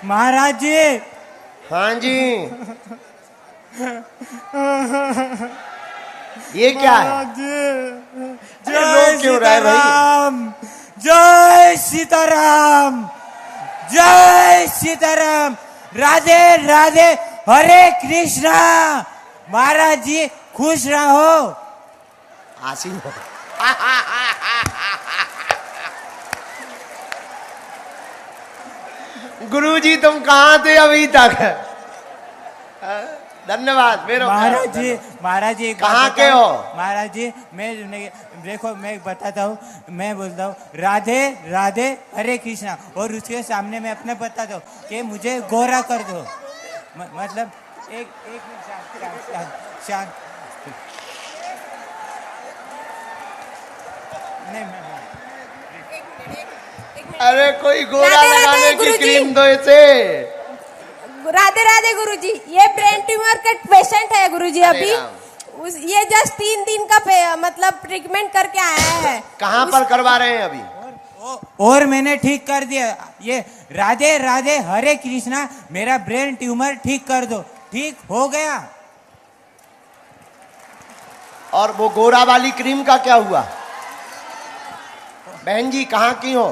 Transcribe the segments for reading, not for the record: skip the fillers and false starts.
महाराज जी। हाँ जी। ये क्या है? महाराज जी, अरे रो क्यों रहा है भाई? सीताराम, जय सीताराम, जय सीताराम, राधे राधे, हरे कृष्णा। महाराज जी खुश रहो। आसीन हो। गुरुजी तुम कहाँ थे अभी तक? धन्यवाद। मेरे महाराज जी कहाँ के हो? महाराज जी मैं देखो, मैं बताता हूँ, मैं बोलता हूँ राधे राधे हरे कृष्णा, और उसके सामने मैं अपने बताता हूँ कि मुझे गोरा कर दो। मतलब एक मिनट शांत। नहीं अरे कोई गोरा लगाने की क्रीम दो इसे। राधे राधे गुरुजी, ये ब्रेन ट्यूमर का पेशेंट है गुरुजी। अभी ये जस्ट 3 दिन का मतलब ट्रीटमेंट करके आया है। कहाँ पर करवा रहे हैं अभी? और मैंने ठीक कर दिया। ये राधे राधे हरे कृष्णा, मेरा ब्रेन ट्यूमर ठीक कर दो। ठीक हो गया। और वो गोरा वाली क्रीम का क्या हुआ? बहन जी कहाँ की हो?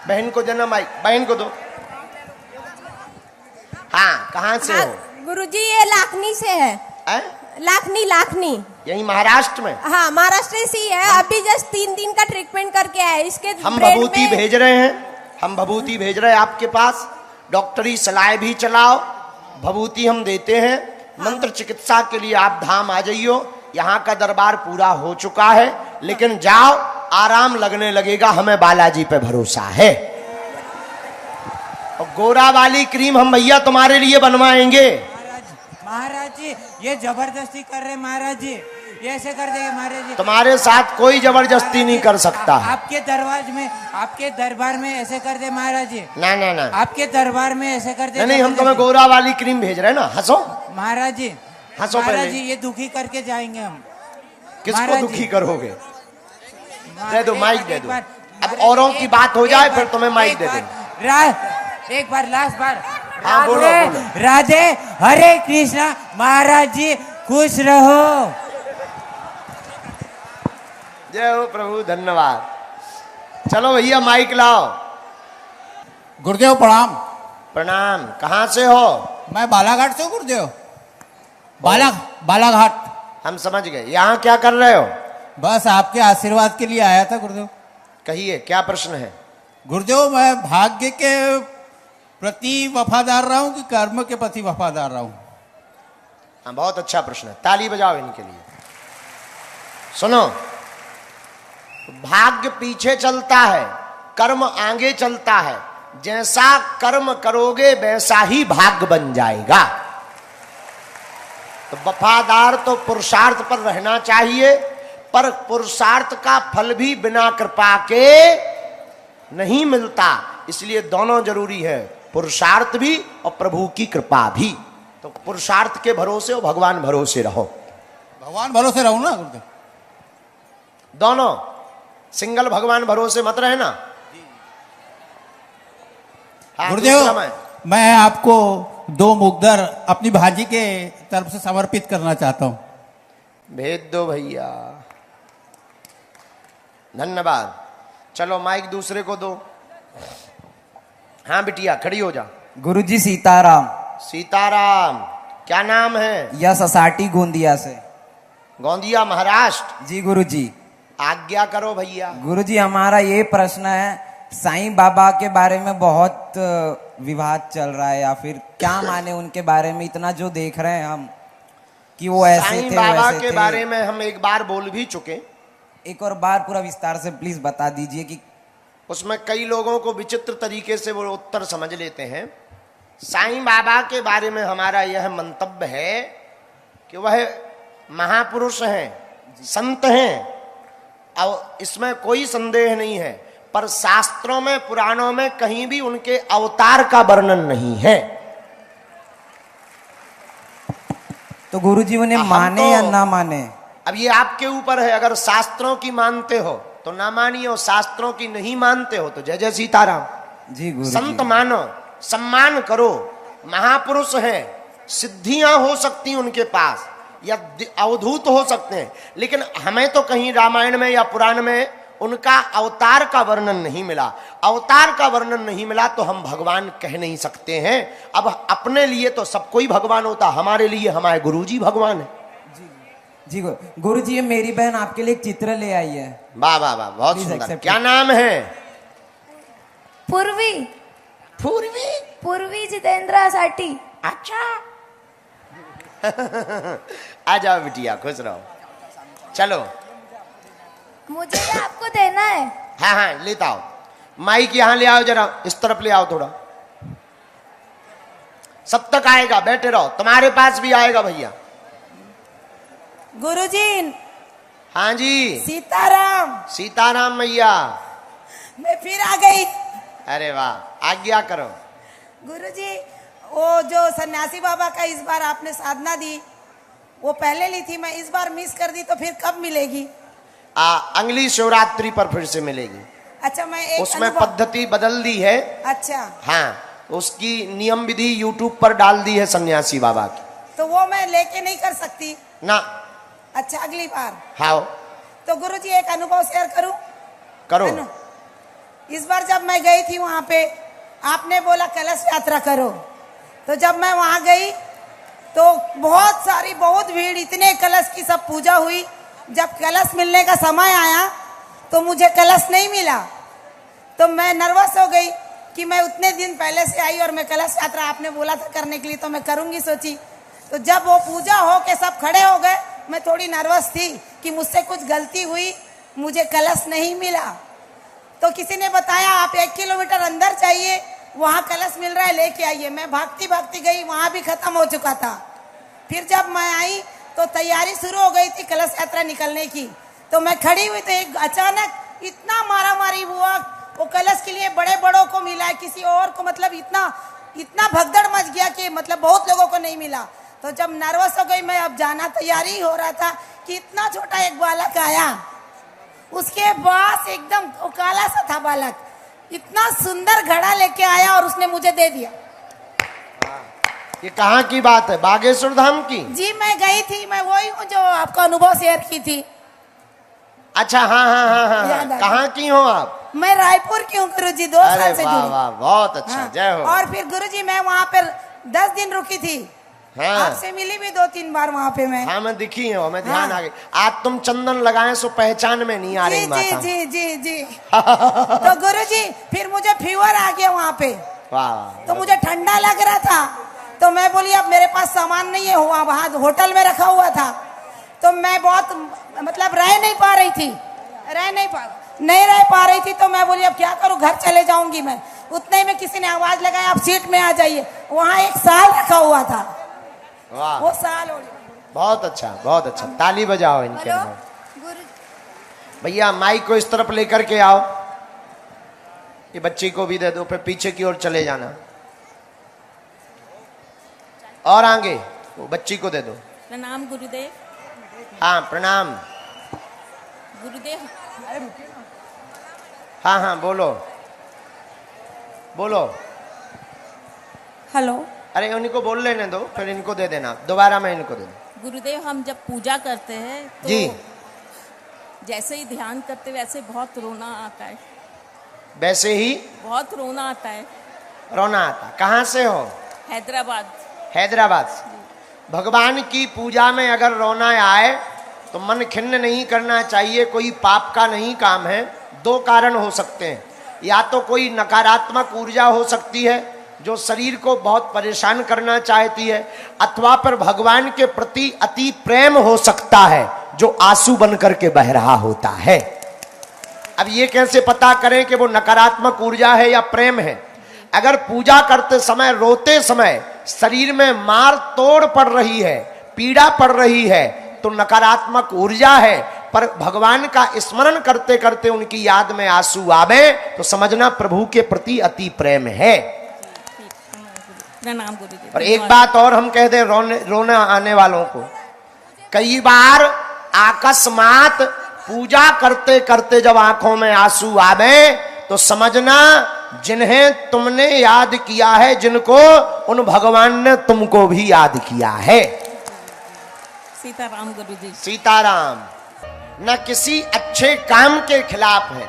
बहन को जन्म आई, बहन को दो। हाँ, कहाँ से हो? गुरुजी ये लाखनी से है। लाखनी यही महाराष्ट्र में? हाँ, महाराष्ट्र से ही है। अभी जस्ट 3 दिन का ट्रीटमेंट करके आया। इसके हम भभूति भेज रहे हैं, हम भभूति भेज रहे हैं आपके पास। डॉक्टरी सलाह भी चलाओ, भभूति हम देते हैं। मंत्र चिकित्सा के लिए आप धाम आ जाइयो। यहाँ का दरबार पूरा हो चुका है, लेकिन जाओ, आराम लगने लगेगा। हमें बालाजी पे भरोसा है। और गोरा वाली क्रीम हम भैया तुम्हारे लिए बनवाएंगे। महाराज जी ये जबरदस्ती कर रहे महाराज जी, ये ऐसे कर देंगे महाराज जी। तुम्हारे साथ कोई जबरदस्ती नहीं कर सकता। आपके दरबार में ऐसे कर दे महाराज जी। ना आपके दरबार में ऐसे कर दे। नहीं, हम तुम्हें गोरा वाली क्रीम भेज रहे हैं ना। हंसो महाराज जी, हंसो। महाराज जी ये दुखी करके जाएंगे हम। किसको दुखी करोगे? दे दो माइक, दे दो। अब औरों की बात हो जाए फिर तुम्हें माइक दे देंगे। एक बार लास्ट बार। हाँ, बोलो। राधे हरे कृष्णा, महाराज जी खुश रहो। जय हो प्रभु, धन्यवाद। चलो भैया माइक लाओ। गुरुदेव प्रणाम। प्रणाम। कहाँ से हो? मैं बालाघाट से हूँ गुरुदेव। बालाघाट। हम समझ गए। यहाँ क्या कर रहे हो? बस आपके आशीर्वाद के लिए आया था गुरुदेव। कहिए क्या प्रश्न है? गुरुदेव मैं भाग्य के प्रति वफादार रहा हूँ कि कर्म के प्रति वफादार रहा हूँ? हाँ, बहुत अच्छा प्रश्न है। ताली बजाओ इनके लिए। सुनो, भाग्य पीछे चलता है, कर्म आगे चलता है। जैसा कर्म करोगे वैसा ही भाग्य बन जाएगा। तो वफादार तो पुरुषार्थ पर रहना चाहिए, पर पुरुषार्थ का फल भी बिना कृपा के नहीं मिलता। इसलिए दोनों जरूरी है, पुरुषार्थ भी और प्रभु की कृपा भी। तो पुरुषार्थ के भरोसे और भगवान भरोसे रहो। भगवान भरोसे रहो ना गुरुदेव। दोनों, सिंगल भगवान भरोसे मत रहना। हाँ, गुरुदेव मैं आपको 2 मुकदर अपनी भांजी के तरफ से समर्पित करना चाहता हूँ। भेज दो भैया। धन्यवाद। चलो माइक दूसरे को दो। हाँ बिटिया खड़ी हो जा। गुरुजी सीताराम। सीताराम। क्या नाम है? यश असाटी गोंदिया से। गोंदिया महाराष्ट्र? जी गुरुजी। आज्ञा करो भैया। गुरुजी हमारा ये प्रश्न है, साईं बाबा के बारे में बहुत विवाद चल रहा है, या फिर क्या माने उनके बारे में? इतना जो देख रहे हैं हम कि वो ऐसे थे, साईं बाबा के बारे में हम एक बार बोल भी चुके। एक और बार पूरा विस्तार से प्लीज बता दीजिए कि उसमें कई लोगों को विचित्र तरीके से वो उत्तर समझ लेते हैं। साईं बाबा के बारे में हमारा यह मंतव्य है कि वह महापुरुष हैं, संत हैं, और इसमें कोई संदेह नहीं है। पर शास्त्रों में, पुराणों में कहीं भी उनके अवतार का वर्णन नहीं है। तो गुरुजी उन्हें माने या ना माने? अब ये आपके ऊपर है। अगर शास्त्रों की मानते हो तो ना मानिए, और शास्त्रों की नहीं मानते हो तो जय जय सीताराम। जी गुरुजी। संत मानो, सम्मान करो। महापुरुष हैं, सिद्धियां हो सकती उनके पास या अवधूत हो सकते हैं, लेकिन हमें तो कहीं रामायण में या पुराण में उनका अवतार का वर्णन नहीं मिला। अवतार का वर्णन नहीं मिला तो हम भगवान कह नहीं सकते हैं। अब अपने लिए तो सब कोई भगवान होता, हमारे लिए हमारे गुरुजी भगवान है। जी गुरुजी, ये मेरी बहन आपके लिए एक चित्र ले आई है। वाह वाह वाह, बहुत Please सुंदर। accept क्या नाम है? पूर्वी पूर्वी। पूर्वी जितेंद्र साटी। अच्छा आ जाओ बिटिया, खुश रहो। चलो, मुझे ये आपको देना है। हाँ हाँ लेता आओ। माइक यहाँ ले आओ, जरा इस तरफ ले आओ थोड़ा। सब तक आएगा, बैठे रहो। तुम्हारे पास भी आएगा भैया। गुरुजी, हाँ जी, सीताराम। सीताराम मैया। मैं फिर आ गई। अरे वाह, आज्ञा करो। गुरुजी, वो जो सन्यासी बाबा का इस बार आपने साधना दी, वो पहले ली थी, मैं इस बार मिस कर दी, तो फिर कब मिलेगी? अगली शिवरात्रि पर फिर से मिलेगी। अच्छा, मैं एक उसमें पद्धति बदल दी है। अच्छा, हाँ, उसकी नियम विधि यूट्यूब पर डाल दी है सन्यासी बाबा की। तो वो मैं लेके नहीं कर सकती ना? अच्छा, अगली बार। हाँ तो गुरुजी, एक अनुभव शेयर करूं? करो। इस बार जब मैं गई थी वहां पे, आपने बोला कलश यात्रा करो, तो जब मैं वहां गई तो बहुत भीड़, इतने कलश की सब पूजा हुई। जब कलश मिलने का समय आया तो मुझे कलश नहीं मिला, तो मैं नर्वस हो गई कि मैं उतने दिन पहले से आई और मैं कलश यात्रा आपने बोला था करने के लिए, तो मैं करूंगी सोची। तो जब वो पूजा हो के सब खड़े हो गए, मैं थोड़ी नर्वस थी कि मुझसे कुछ गलती हुई, मुझे कलश नहीं मिला। तो किसी ने बताया आप 1 किलोमीटर अंदर जाइए, वहां कलश मिल रहा है, लेके आइए। मैं भागती भागती गई, वहां भी खत्म हो चुका था। फिर जब मैं आई तो तैयारी शुरू हो गई थी कलश यात्रा निकलने की, तो मैं खड़ी हुई तो एक अचानक इतना मारामारी हुआ, वो कलश के लिए बड़े बड़ों को मिला, किसी और को, मतलब इतना भगदड़ मच गया कि मतलब बहुत लोगों को नहीं मिला। तो जब नर्वस हो गई मैं, अब जाना तैयारी हो रहा था कि इतना छोटा एक बालक आया, उसके पास एकदम काला सा था बालक, इतना सुंदर घड़ा लेके आया और उसने मुझे दे दिया। ये कहाँ की बात है? बागेश्वर धाम की? जी, मैं गई थी, मैं वही हूँ जो आपका अनुभव शेयर की थी। अच्छा, हाँ हाँ हाँ हाँ, याद आ कहाँ की हो आप? मैं रायपुर की हूँ गुरुजी, 2 अरे साल से वाह जुड़ी। वाह, बहुत अच्छा। हाँ, जय हो। और फिर गुरुजी मैं वहाँ पर 10 दिन रुकी थी। हाँ। आपसे मिली भी 2-3 बार वहाँ पे मैं। हाँ, मैं दिखी हूँ, मैं ध्यान हाँ। आ गई। आज तुम चंदन लगाए सो पहचान में नहीं आ जी रही जी माता। जी जी जी तो गुरुजी फिर मुझे फीवर आ गया वहाँ पे, वाह, तो मुझे ठंडा लग रहा था, तो मैं बोली अब मेरे पास सामान नहीं है, हुआ वहाँ होटल में रखा हुआ था, तो मैं बहुत मतलब रह नहीं पा रही थी, नहीं रह पा रही थी। तो मैं बोली अब क्या करूँ, घर चले जाऊंगी मैं। उतने में किसी ने आवाज लगाया आप सीट में आ जाइए, वहाँ एक साल रखा हुआ था। वाह, वो साल हो बहुत अच्छा, बहुत अच्छा। ताली बजाओ इनके लिए। भैया माइक को इस तरफ लेकर के आओ, ये बच्ची को भी दे दो, फिर पीछे की ओर चले जाना और आगे वो बच्ची को दे दो। प्रणाम गुरुदेव। हाँ प्रणाम। गुरुदेव, हाँ हाँ बोलो बोलो। हेलो। अरे उनको बोल लेने दो, फिर इनको दे देना, दोबारा मैं इनको दे दूँ। गुरुदेव हम जब पूजा करते हैं तो जी, जैसे ही ध्यान करते वैसे बहुत रोना आता है, वैसे ही बहुत रोना आता है। रोना आता। कहाँ से हो? हैदराबाद। हैदराबाद से। भगवान की पूजा में अगर रोना आए तो मन खिन्न नहीं करना चाहिए, कोई पाप का नहीं काम है। 2 कारण हो सकते हैं, या तो कोई नकारात्मक ऊर्जा हो सकती है जो शरीर को बहुत परेशान करना चाहती है, अथवा पर भगवान के प्रति अति प्रेम हो सकता है जो आंसू बन करके बह रहा होता है। अब ये कैसे पता करें कि वो नकारात्मक ऊर्जा है या प्रेम है? अगर पूजा करते समय, रोते समय शरीर में मार तोड़ पड़ रही है, पीड़ा पड़ रही है, तो नकारात्मक ऊर्जा है। पर भगवान का स्मरण करते करते उनकी याद में आंसू आवे तो समझना प्रभु के प्रति अति प्रेम है। प्रणाम गुरुदेव। और एक बात और हम कह दें रोना आने वालों को, कई बार अकस्मात पूजा करते करते जब आंखों में आंसू आवे तो समझना जिन्हें तुमने याद किया है जिनको, उन भगवान ने तुमको भी याद किया है। सीताराम गुरुजी। सीताराम। न किसी अच्छे काम के खिलाफ है,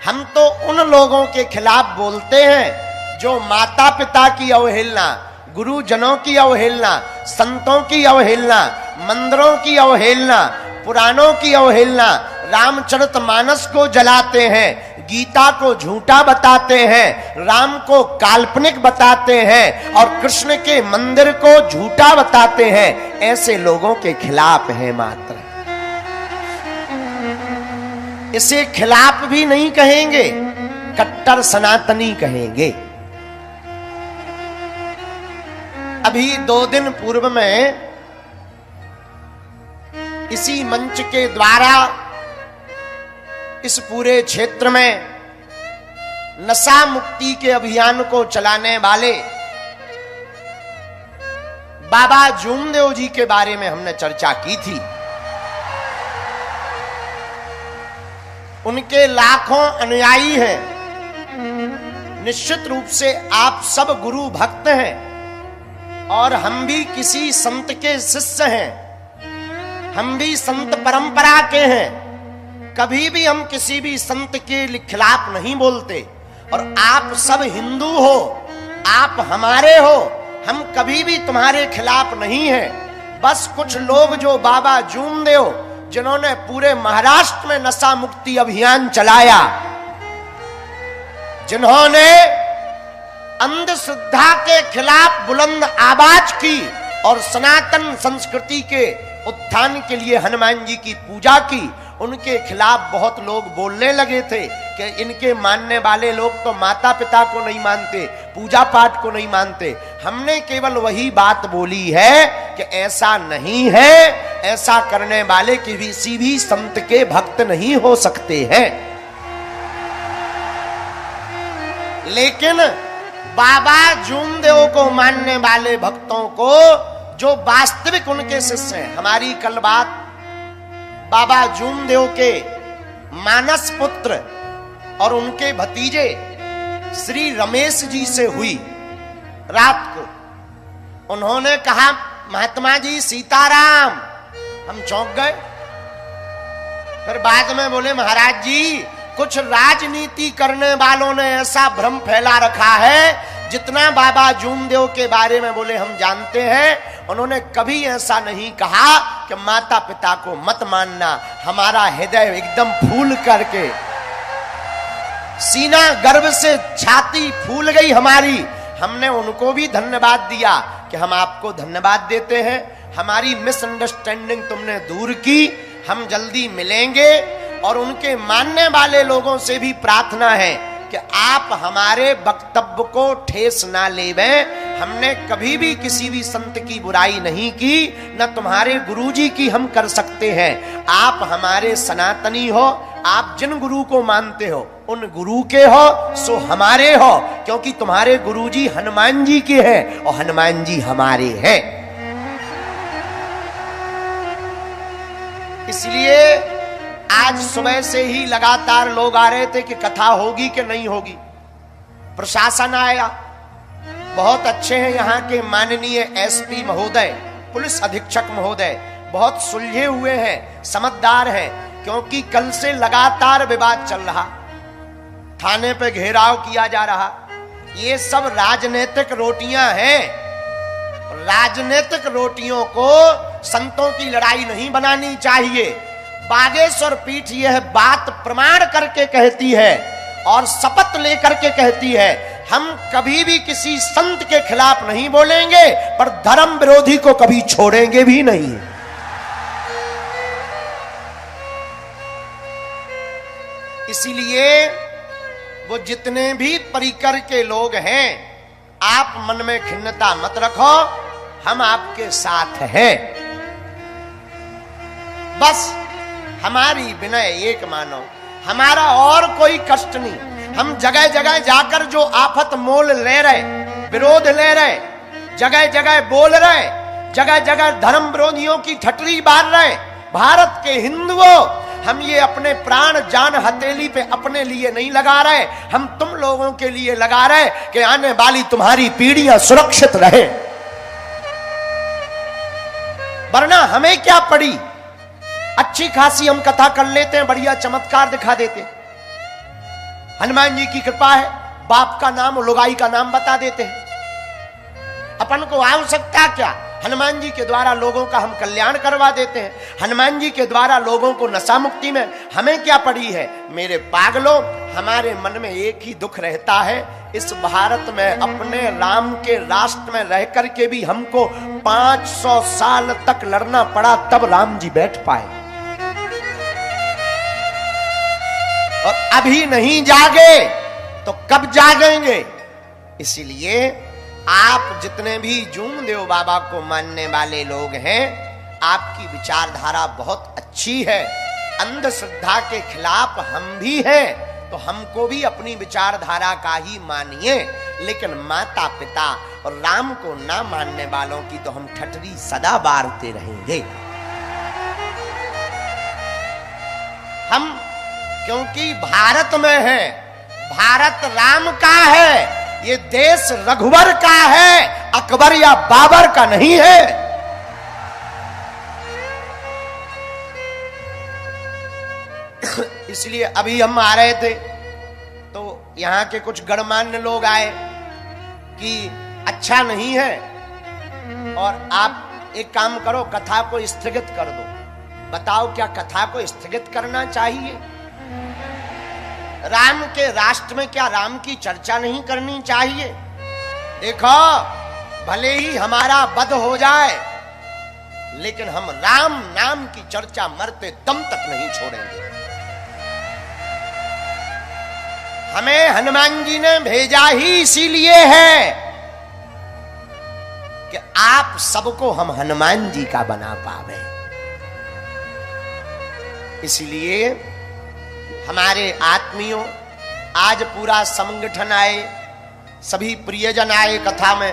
हम तो उन लोगों के खिलाफ बोलते हैं जो माता पिता की अवहेलना, गुरुजनों की अवहेलना, संतों की अवहेलना, मंदिरों की अवहेलना, पुराणों की अवहेलना, रामचरितमानस को जलाते हैं, गीता को झूठा बताते हैं, राम को काल्पनिक बताते हैं और कृष्ण के मंदिर को झूठा बताते हैं। ऐसे लोगों के खिलाफ है मात्र। इसे खिलाफ भी नहीं कहेंगे, कट्टर सनातनी कहेंगे। अभी 2 दिन पूर्व में इसी मंच के द्वारा इस पूरे क्षेत्र में नशा मुक्ति के अभियान को चलाने वाले बाबा जूमदेव जी के बारे में हमने चर्चा की थी। उनके लाखों अनुयायी हैं। निश्चित रूप से आप सब गुरु भक्त हैं और हम भी किसी संत के शिष्य हैं, हम भी संत परंपरा के हैं। कभी भी हम किसी भी संत के खिलाफ नहीं बोलते और आप सब हिंदू हो, आप हमारे हो, हम कभी भी तुम्हारे खिलाफ नहीं हैं। बस कुछ लोग जो बाबा जूमदेव जिन्होंने पूरे महाराष्ट्र में नशा मुक्ति अभियान चलाया, जिन्होंने अंधश्रद्धा के खिलाफ बुलंद आवाज की और सनातन संस्कृति के उत्थान के लिए हनुमान जी की पूजा की, उनके खिलाफ बहुत लोग बोलने लगे थे कि इनके मानने वाले लोग तो माता पिता को नहीं मानते, पूजा पाठ को नहीं मानते। हमने केवल वही बात बोली है कि ऐसा नहीं है, ऐसा करने वाले किसी भी संत के भक्त नहीं हो सकते हैं। लेकिन बाबा जूमदेव को मानने वाले भक्तों को, जो वास्तविक उनके शिष्य हैं, हमारी कल बात बाबा जूमदेव के मानस पुत्र और उनके भतीजे श्री रमेश जी से हुई। रात को उन्होंने कहा, महात्मा जी सीताराम। हम चौंक गए। फिर बाद में बोले, महाराज जी कुछ राजनीति करने वालों ने ऐसा भ्रम फैला रखा है, जितना बाबा जूमदेव के बारे में बोले हम जानते हैं, उन्होंने कभी ऐसा नहीं कहा कि माता पिता को मत मानना। हमारा हृदय एकदम फूल करके, सीना गर्व से छाती फूल गई हमारी। हमने उनको भी धन्यवाद दिया कि हम आपको धन्यवाद देते हैं, हमारी मिसअंडरस्टैंडिंग तुमने दूर की, हम जल्दी मिलेंगे। और उनके मानने वाले लोगों से भी प्रार्थना है कि आप हमारे वक्तव्य को ठेस ना लेवें। हमने कभी भी किसी भी संत की बुराई नहीं की, न तुम्हारे गुरुजी की हम कर सकते हैं। आप हमारे सनातनी हो, आप जिन गुरु को मानते हो उन गुरु के हो, सो हमारे हो, क्योंकि तुम्हारे गुरुजी हनुमान जी के हैं और हनुमान जी हमारे हैं। इसलिए आज सुबह से ही लगातार लोग आ रहे थे कि कथा होगी कि नहीं होगी। प्रशासन आया, बहुत अच्छे हैं यहाँ के माननीय एसपी महोदय, पुलिस अधीक्षक महोदय, बहुत सुलझे हुए हैं, समझदार हैं। क्योंकि कल से लगातार विवाद चल रहा, थाने पे घेराव किया जा रहा। ये सब राजनीतिक रोटियां हैं। राजनीतिक रोटियों को संतों की लड़ाई नहीं बनानी चाहिए। बागेश्वर पीठ यह बात प्रमाण करके कहती है और शपथ लेकर के कहती है, हम कभी भी किसी संत के खिलाफ नहीं बोलेंगे, पर धर्म विरोधी को कभी छोड़ेंगे भी नहीं। इसीलिए वो जितने भी परिकर के लोग हैं, आप मन में खिन्नता मत रखो, हम आपके साथ हैं। बस हमारी विनय एक मानो, हमारा और कोई कष्ट नहीं। हम जगह जगह जाकर जो आफत मोल ले रहे, विरोध ले रहे, जगह जगह बोल रहे, जगह जगह धर्म विरोधियों की ठटरी बांध रहे। भारत के हिंदुओं, हम ये अपने प्राण जान हथेली पे अपने लिए नहीं लगा रहे, हम तुम लोगों के लिए लगा रहे कि आने वाली तुम्हारी पीढ़ियां सुरक्षित रहे। वरना हमें क्या पड़ी, अच्छी खासी हम कथा कर लेते हैं, बढ़िया चमत्कार दिखा देते हैं। हनुमान जी की कृपा है, बाप का नाम लुगाई का नाम बता देते हैं। अपन को आवश्यकता क्या, हनुमान जी के द्वारा लोगों का हम कल्याण करवा देते हैं। हनुमान जी के द्वारा लोगों को नशा मुक्ति में हमें क्या पड़ी है। मेरे पागलों, हमारे मन में एक ही दुख रहता है, इस भारत में अपने राम के राष्ट्र में रह करके भी हमको 500 साल तक लड़ना पड़ा, तब राम जी बैठ पाए। और अभी नहीं जागे तो कब जागेंगे। इसीलिए आप जितने भी जूमदेव बाबा को मानने वाले लोग हैं, आपकी विचारधारा बहुत अच्छी है। अंधश्रद्धा के खिलाफ हम भी हैं, तो हमको भी अपनी विचारधारा का ही मानिए। लेकिन माता पिता और राम को ना मानने वालों की तो हम ठटरी सदा बारते रहेंगे। हम क्योंकि भारत में है, भारत राम का है, ये देश रघुवर का है, अकबर या बाबर का नहीं है। इसलिए अभी हम आ रहे थे तो यहां के कुछ गणमान्य लोग आए कि अच्छा नहीं है, और आप एक काम करो, कथा को स्थगित कर दो। बताओ, क्या कथा को स्थगित करना चाहिए? राम के राष्ट्र में क्या राम की चर्चा नहीं करनी चाहिए? देखो, भले ही हमारा वध हो जाए, लेकिन हम राम नाम की चर्चा मरते दम तक नहीं छोड़ेंगे। हमें हनुमान जी ने भेजा ही इसीलिए है कि आप सबको हम हनुमान जी का बना पावे। इसलिए हमारे आत्मियों, आज पूरा संगठन आए, सभी प्रियजन आए कथा में।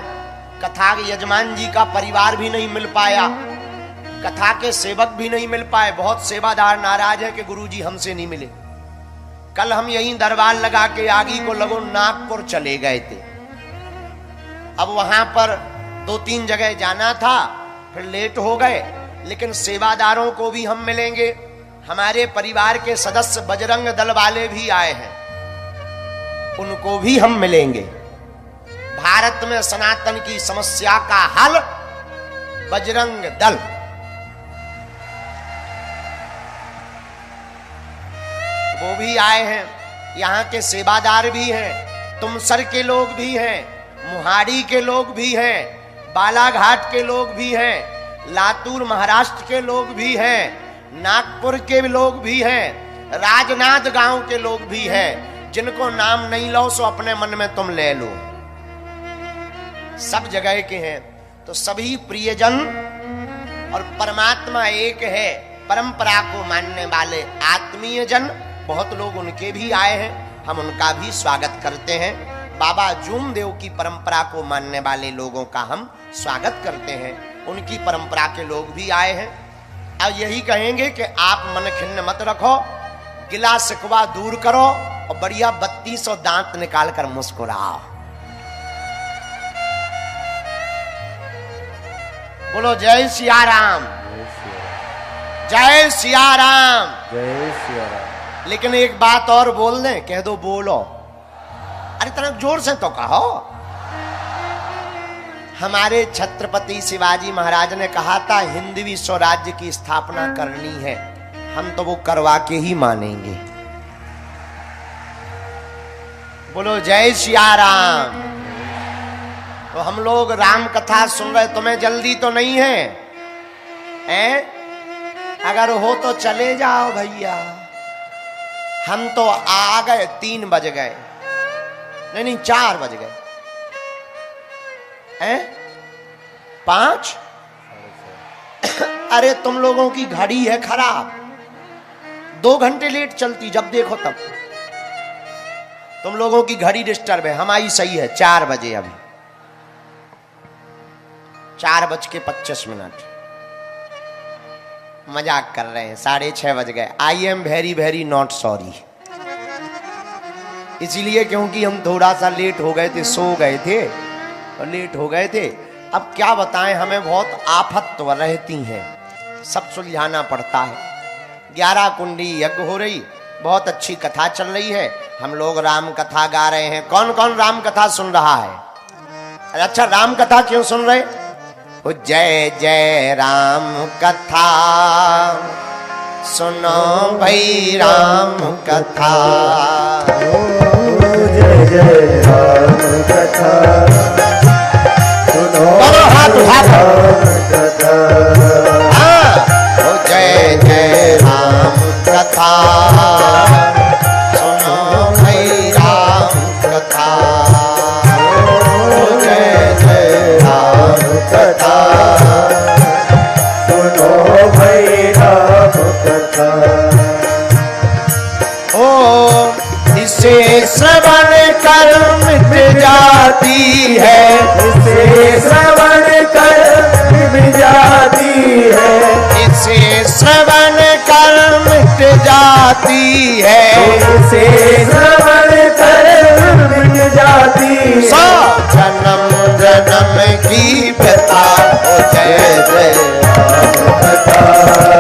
कथा के यजमान जी का परिवार भी नहीं मिल पाया, कथा के सेवक भी नहीं मिल पाए। बहुत सेवादार नाराज है कि गुरुजी हमसे नहीं मिले। कल हम यहीं दरबार लगा के आगी को लगो नागपुर चले गए थे। अब वहां पर 2-3 जगह जाना था, फिर लेट हो गए, लेकिन सेवादारों को भी हम मिलेंगे। हमारे परिवार के सदस्य बजरंग दल वाले भी आए हैं, उनको भी हम मिलेंगे। भारत में सनातन की समस्या का हल बजरंग दल। वो भी आए हैं, यहाँ के सेवादार भी हैं, तुमसर के लोग भी हैं, मुहाड़ी के लोग भी हैं, बालाघाट के लोग भी हैं, लातूर महाराष्ट्र के लोग भी हैं, नागपुर के लोग भी हैं, राजनाथ गांव के लोग भी हैं। जिनको नाम नहीं लो सो अपने मन में तुम ले लो, सब जगह के हैं। तो सभी प्रियजन और परमात्मा एक है, परंपरा को मानने वाले आत्मीय जन बहुत लोग उनके भी आए हैं, हम उनका भी स्वागत करते हैं। बाबा जूमदेव की परंपरा को मानने वाले लोगों का हम स्वागत करते हैं, उनकी परंपरा के लोग भी आए हैं। अब यही कहेंगे कि आप मन खिन्न मत रखो, गिला शिकवा दूर करो और बढ़िया 3200 दांत निकाल कर मुस्कुराओ। बोलो जय सिया राम, जय सिया राम, जय सिया राम। लेकिन एक बात और बोल दें, कह दो बोलो। अरे तरह जोर से तो कहो। हमारे छत्रपति शिवाजी महाराज ने कहा था हिंदवी स्वराज्य की स्थापना करनी है, हम तो वो करवा के ही मानेंगे। बोलो जय सिया राम। तो हम लोग राम कथा सुन रहे, तुम्हें जल्दी तो नहीं है हैं? अगर हो तो चले जाओ भैया, हम तो आ गए, 3 बज गए, नहीं 4 बज गए हैं, 5। अरे तुम लोगों की घड़ी है खराब, 2 घंटे लेट चलती, जब देखो तब। तुम लोगों की घड़ी डिस्टर्ब है, हमारी सही है, 4 बजे अभी, 4:25। मजाक कर रहे हैं, 6:30 बज गए। I am very very not sorry, इसलिए क्योंकि हम थोड़ा सा लेट हो गए थे, सो गए थे और लेट हो गए थे। अब क्या बताएं, हमें बहुत आफत तो रहती हैं, सब सुलझाना पड़ता है। 11 कुंडी यज्ञ हो रही, बहुत अच्छी कथा चल रही है, हम लोग राम कथा गा रहे हैं। कौन कौन राम कथा सुन रहा है? अच्छा, राम कथा क्यों सुन रहे? ओ जय जय राम कथा सुनो भाई राम कथा, जय जय राम कथा सुनो हाथ उठा राम कथा। ओ जय जय राम कथा सुनो भाई राम कथा, ओ जय जय राम कथा सुनो भाई राम कथा। ओ इसे श्रवण कर मिट जाती है, इसे श्रवण कर मिट जाती है, इसे श्रवण कर मिट जाती है, इसे श्रवण कर मिट जाती है। 100 जन्म जन्म की व्यथा। ओ जय जय कथा